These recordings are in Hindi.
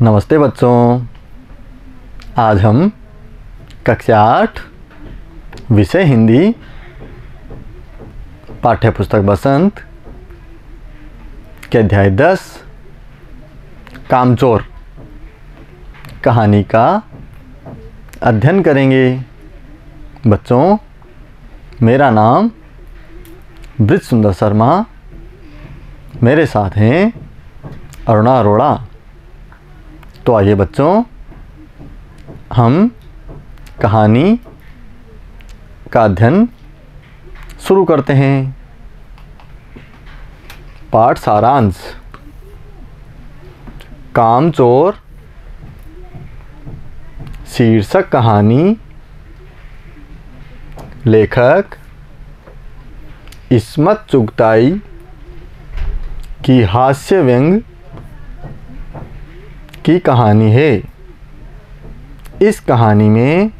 नमस्ते बच्चों। आज हम कक्षा 8 विषय हिंदी पाठ्य पुस्तक बसंत के अध्याय 10 कामचोर कहानी का अध्ययन करेंगे। बच्चों, मेरा नाम ब्रिज सुंदर शर्मा, मेरे साथ हैं अरुणा अरोड़ा। तो आइए बच्चों, हम कहानी का अध्ययन शुरू करते हैं। पाठ सारांश। कामचोर शीर्षक कहानी, लेखक इस्मत चुगताई की हास्य व्यंग की कहानी है। इस कहानी में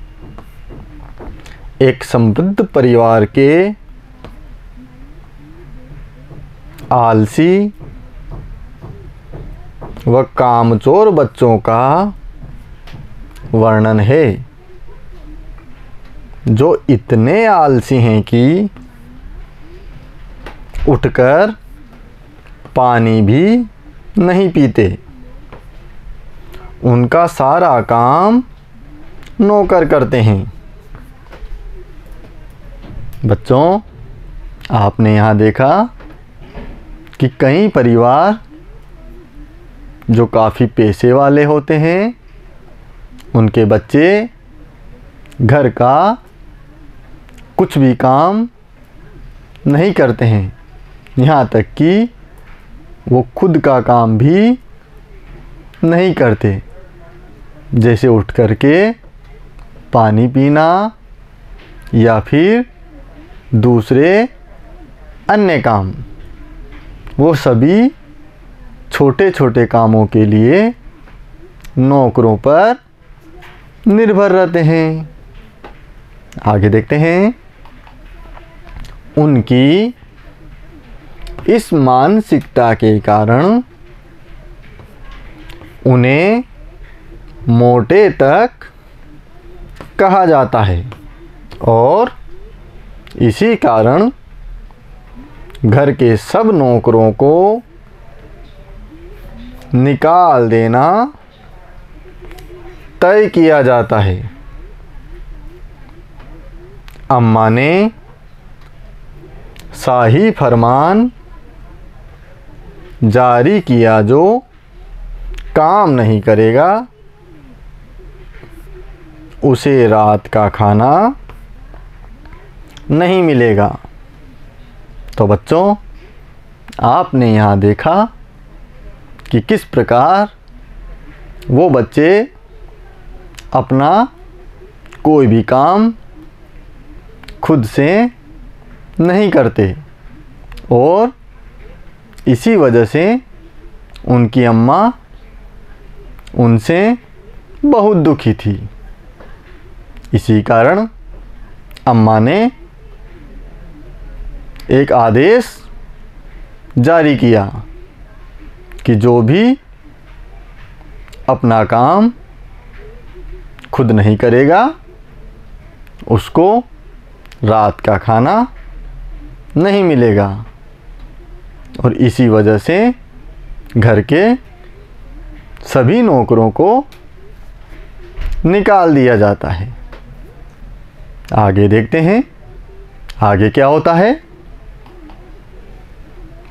एक समृद्ध परिवार के आलसी व कामचोर बच्चों का वर्णन है, जो इतने आलसी हैं कि उठकर पानी भी नहीं पीते। उनका सारा काम नौकर करते हैं। बच्चों, आपने यहाँ देखा कि कई परिवार जो काफ़ी पैसे वाले होते हैं, उनके बच्चे घर का कुछ भी काम नहीं करते हैं, यहाँ तक कि वो खुद का काम भी नहीं करते, जैसे उठ कर के पानी पीना या फिर दूसरे अन्य काम। वो सभी छोटे छोटे कामों के लिए नौकरों पर निर्भर रहते हैं। आगे देखते हैं। उनकी इस मानसिकता के कारण उन्हें मोटे तक कहा जाता है और इसी कारण घर के सब नौकरों को निकाल देना तय किया जाता है। अम्मा ने शाही फरमान जारी किया, जो काम नहीं करेगा उसे रात का खाना नहीं मिलेगा। तो बच्चों, आपने यहाँ देखा कि किस प्रकार वो बच्चे अपना कोई भी काम खुद से नहीं करते और इसी वजह से उनकी अम्मा उनसे बहुत दुखी थी। इसी कारण अम्मा ने एक आदेश जारी किया कि जो भी अपना काम खुद नहीं करेगा उसको रात का खाना नहीं मिलेगा। और इसी वजह से घर के सभी नौकरों को निकाल दिया जाता है। आगे देखते हैं, आगे क्या होता है।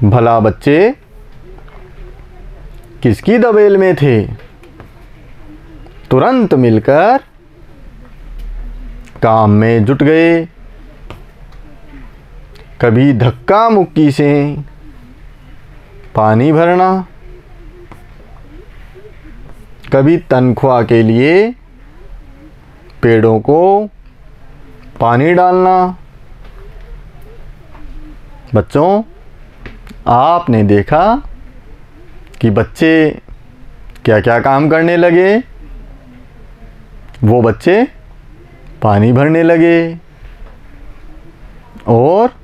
भला बच्चे किसकी दबेल में थे, तुरंत मिलकर काम में जुट गए। कभी धक्का मुक्की से पानी भरना, कभी तनख्वाह के लिए पेड़ों को पानी डालना। बच्चों, आपने देखा कि बच्चे क्या क्या काम करने लगे। वो बच्चे पानी भरने लगे और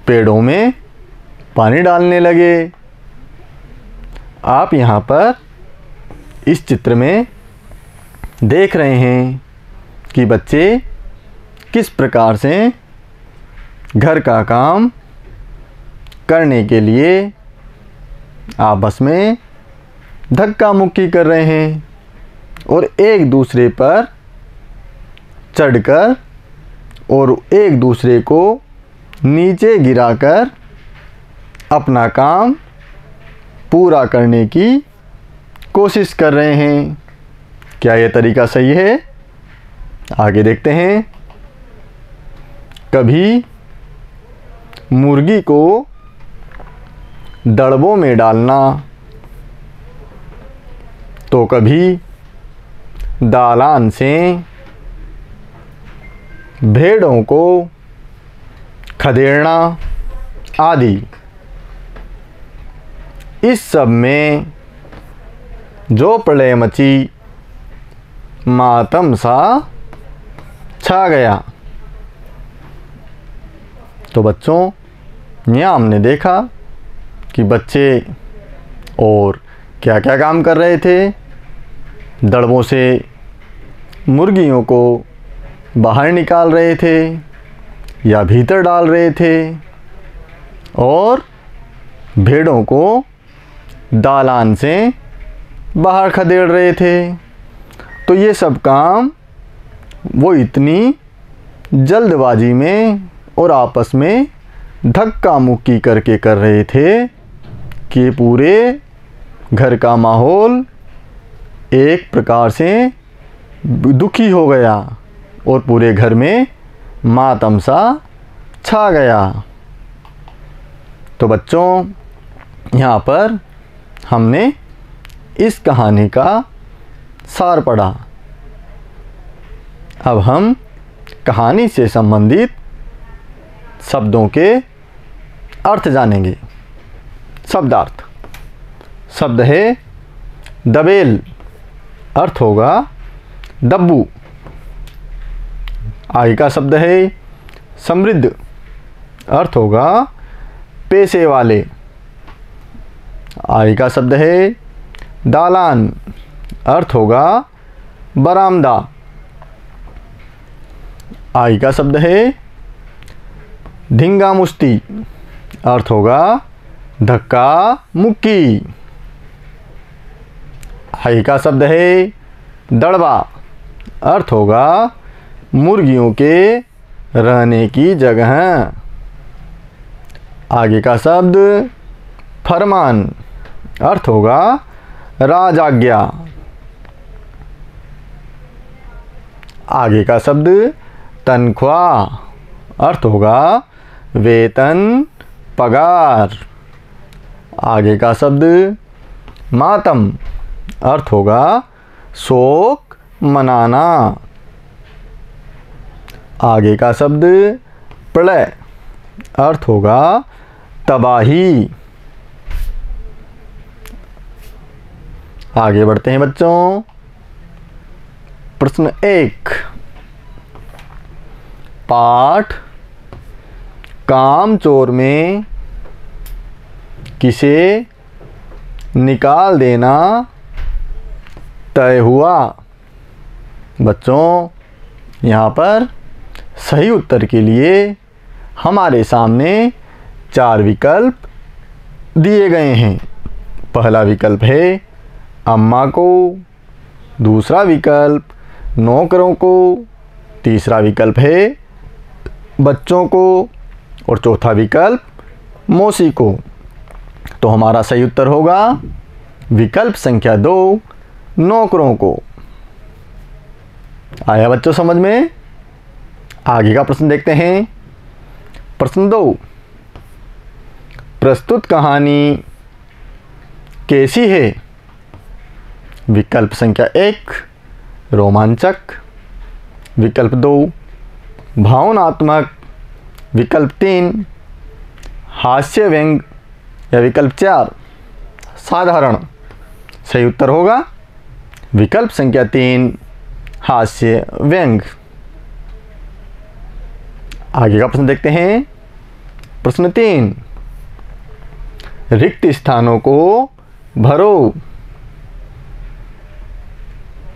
पेड़ों में पानी डालने लगे। आप यहाँ पर इस चित्र में देख रहे हैं कि बच्चे किस प्रकार से घर का काम करने के लिए आपस में धक्का मुक्की कर रहे हैं और एक दूसरे पर चढ़कर और एक दूसरे को नीचे गिराकर अपना काम पूरा करने की कोशिश कर रहे हैं। क्या यह तरीका सही है? आगे देखते हैं। कभी मुर्गी को दड़बों में डालना तो कभी दालान से भेड़ों को खदेड़ना आदि। इस सब में जो प्रलय मची, मातम सा छा गया। तो बच्चों, यहाँ हमने देखा कि बच्चे और क्या क्या काम कर रहे थे। दड़बों से मुर्गियों को बाहर निकाल रहे थे या भीतर डाल रहे थे और भेड़ों को दालान से बाहर खदेड़ रहे थे। तो ये सब काम वो इतनी जल्दबाजी में और आपस में धक्का मुक्की करके कर रहे थे कि पूरे घर का माहौल एक प्रकार से दुखी हो गया और पूरे घर में मातम सा छा गया। तो बच्चों, यहाँ पर हमने इस कहानी का सार पढ़ा। अब हम कहानी से संबंधित शब्दों के अर्थ जानेंगे। शब्दार्थ। शब्द है दबेल, अर्थ होगा दब्बू। आगे का शब्द है समृद्ध, अर्थ होगा पैसे वाले। आगे का शब्द है दालान, अर्थ होगा बरामदा। आगे का शब्द है धिंगा मुश्ती, अर्थ होगा धक्का मुक्की। आगे का शब्द है दड़बा, अर्थ होगा मुर्गियों के रहने की जगह। आगे का शब्द फरमान, अर्थ होगा राजाज्ञा। आगे का शब्द तनख्वाह, अर्थ होगा वेतन पगार। आगे का शब्द मातम, अर्थ होगा शोक मनाना। आगे का शब्द प्रलय, अर्थ होगा तबाही। आगे बढ़ते हैं बच्चों। प्रश्न 1। पाठ कामचोर में किसे निकाल देना तय हुआ? बच्चों, यहाँ पर सही उत्तर के लिए हमारे सामने 4 विकल्प दिए गए हैं। पहला विकल्प है अम्मा को, दूसरा विकल्प नौकरों को, तीसरा विकल्प है बच्चों को और चौथा विकल्प मौसी को। तो हमारा सही उत्तर होगा विकल्प संख्या 2, नौकरों को। आया बच्चों समझ में? आगे का प्रश्न देखते हैं। प्रश्न 2। प्रस्तुत कहानी कैसी है? विकल्प संख्या 1 रोमांचक, विकल्प 2 भावनात्मक, विकल्प 3 हास्य व्यंग या विकल्प 4 साधारण। सही उत्तर होगा विकल्प संख्या 3 हास्य व्यंग। आगे का प्रश्न देखते हैं। प्रश्न 3। रिक्त स्थानों को भरो।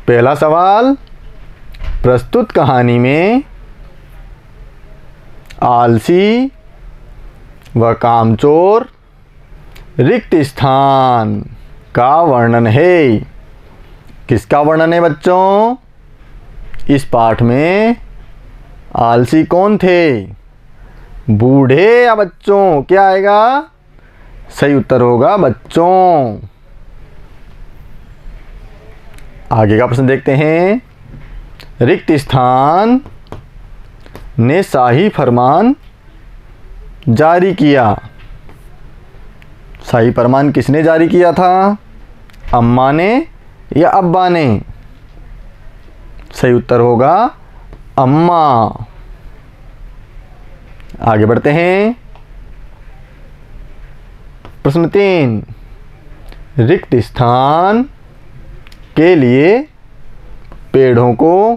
पहला सवाल, प्रस्तुत कहानी में आलसी व कामचोर रिक्त स्थान का वर्णन है। किसका वर्णन है बच्चों? इस पाठ में आलसी कौन थे? बूढ़े या बच्चों? क्या आएगा? सही उत्तर होगा बच्चों। आगे का प्रश्न देखते हैं। रिक्त स्थान ने शाही फरमान जारी किया। शाही फरमान किसने जारी किया था? अम्मा ने या अब्बा ने? सही उत्तर होगा अम्मा। आगे बढ़ते हैं। प्रश्न 3, रिक्त स्थान के लिए पेड़ों को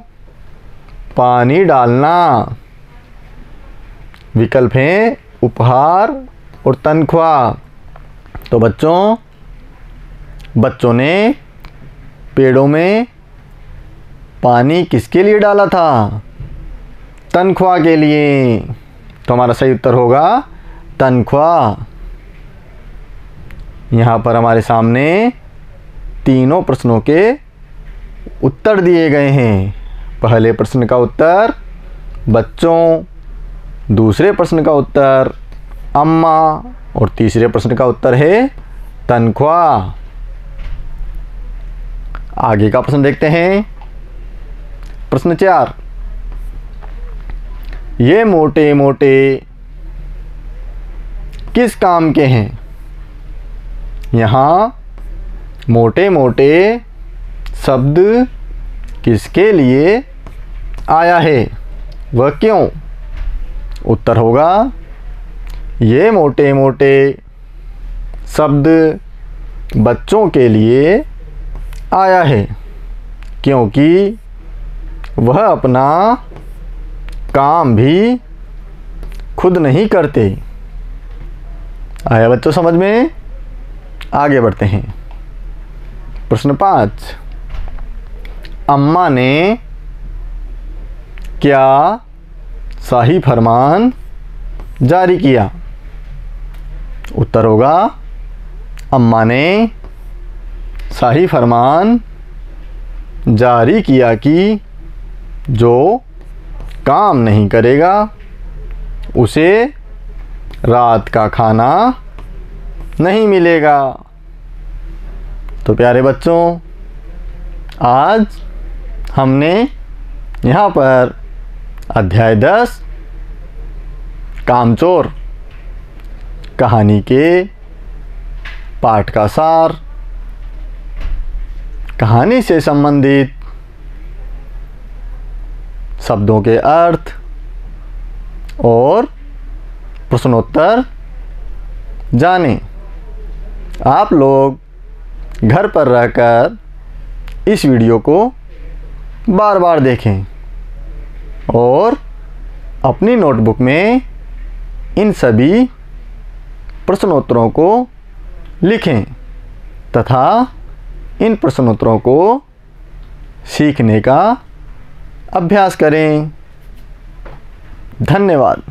पानी डालना। विकल्प हैं उपहार और तनख्वाह। तो बच्चों ने पेड़ों में पानी किसके लिए डाला था? तनख्वाह के लिए। तो हमारा सही उत्तर होगा तनख्वाह। यहाँ पर हमारे सामने तीनों प्रश्नों के उत्तर दिए गए हैं। पहले प्रश्न का उत्तर बच्चों, दूसरे प्रश्न का उत्तर अम्मा और तीसरे प्रश्न का उत्तर है तनख्वाह। आगे का प्रश्न देखते हैं। प्रश्न 4, ये मोटे मोटे किस काम के हैं? यहाँ मोटे मोटे शब्द किसके लिए आया है, वह क्यों? उत्तर होगा ये मोटे मोटे शब्द बच्चों के लिए आया है, क्योंकि वह अपना काम भी खुद नहीं करते। आया बच्चों समझ में? आगे बढ़ते हैं। प्रश्न 5, अम्मा ने क्या शाही फरमान जारी किया? उत्तर होगा अम्मा ने शाही फरमान जारी किया कि जो काम नहीं करेगा उसे रात का खाना नहीं मिलेगा। तो प्यारे बच्चों, आज हमने यहाँ पर अध्याय 10 कामचोर कहानी के पाठ का सार, कहानी से संबंधित शब्दों के अर्थ और प्रश्नोत्तर जाने। आप लोग घर पर रहकर इस वीडियो को बार बार देखें और अपनी नोटबुक में इन सभी प्रश्नोत्तरों को लिखें तथा इन प्रश्नोत्तरों को सीखने का अभ्यास करें। धन्यवाद।